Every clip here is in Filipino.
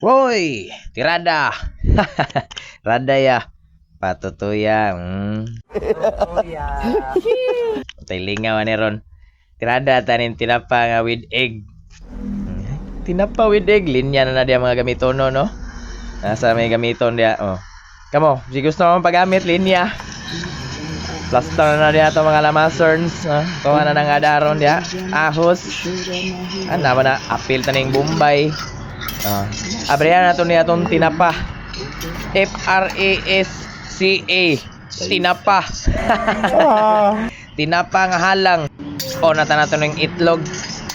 Woy, tirada. Rada ya. Patutuya. Tay lingaw ni ron. Tirada tanin tinapa nga with egg. Tinapa with egg, linya na dia mga gamiton no. Nasa may gamiton dia. Oh. Kamo, si gusto mo paggamit linya. Plaster na dia to mga lamaserns, to na nang adaron dia. Ahos. Ana man na apil taning Bombay. Abriya na to niya tong tinapa. FRASCA. Tinapa. Tinapa nga halang. O nata na to ng itlog.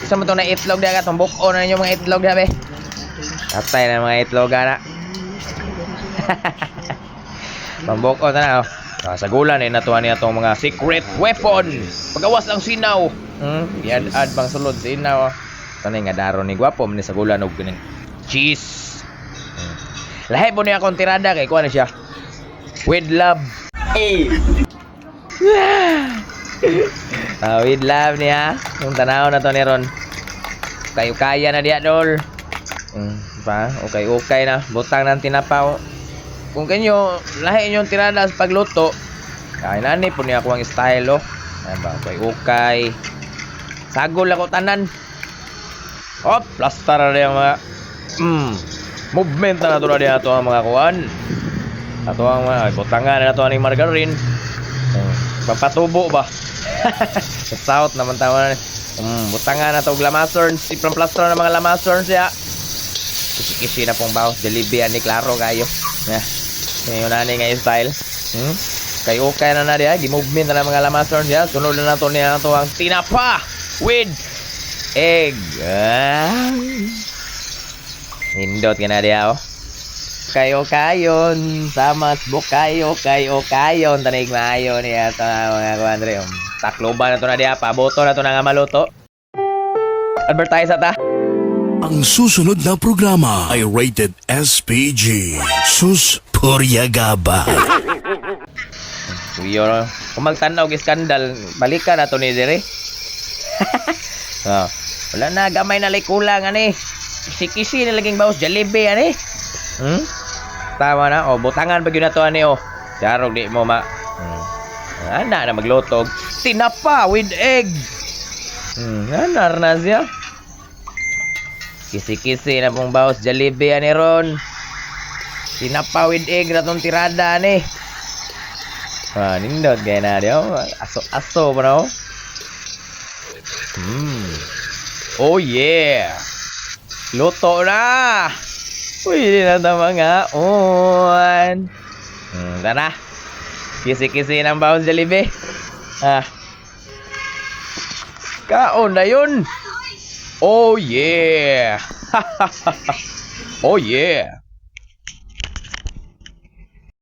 Isa mo to na itlog dia katong buko na ninyo mga itlog dabe. Katay na mga itlog ana. Pambuko na sa gulan natuan niya itong mga secret weapon. Pagawas ang sinaw. Iad bang sulod sa inaw. Tanay nga daron ni gwapo man sa gulan og ganing cheese. Lahi po niya akong tirada kay kuha na siya. With love. With love niya. Yung tanaw na to ni Ron. Kayo-kaya na diya dol. Okay na. Butang ng tinapaw. Kung kanyo lahi inyong tirada sa pagluto, kaya nani po niya ako ang style Ayan ba, okay. Sagol ako tanan. Plaster na yung mga movement na nato na diya ito ang mga kuwan. Ato ang mga butangan na ito ang margarine. Papatubo ba? Sa south naman tawa na. Butangan na ito glamacerns. Siplang plaster na mga glamacerns ya. Kisi-kisi na pong bawas. Jollibee ni klaro kayo. Ngayon na nga yung style. Kayo okay na diya. Gi-movement na mga lamacerns ya. Sunod na nato niya ito ang tinapa with egg. Hindot ka na diya Kayo-kayon. Samas kayo-kayon. Tanig maayo niya ito mga kuandre. Takloban na ito na diya. Paboto na ito na nga maluto. Advertise ata. Ang susunod na programa ay rated SPG. Sus Puryagaba. Kuyo, kung magtanaw og skandal, balikan na to ni dire. Wala na, gamay na kulang ani. Kisi-kisi na laging bawas Jollibee ani. Tama na, butangan pa gyud na to ani Darog di mo ana na maglutog. Tinapa with egg. Anar na siya. Kisi-kisi na pong bawas Jollibee ani ron. Tinapa with egg na tong tirada ani. Nindot kaya na diyo. Aso pa na Oh yeah. Luto na. Pwede na ito mga Tara. Kisi-kisi ng bawas Jollibee. Kaon na yun. Oh yeah. Oh yeah.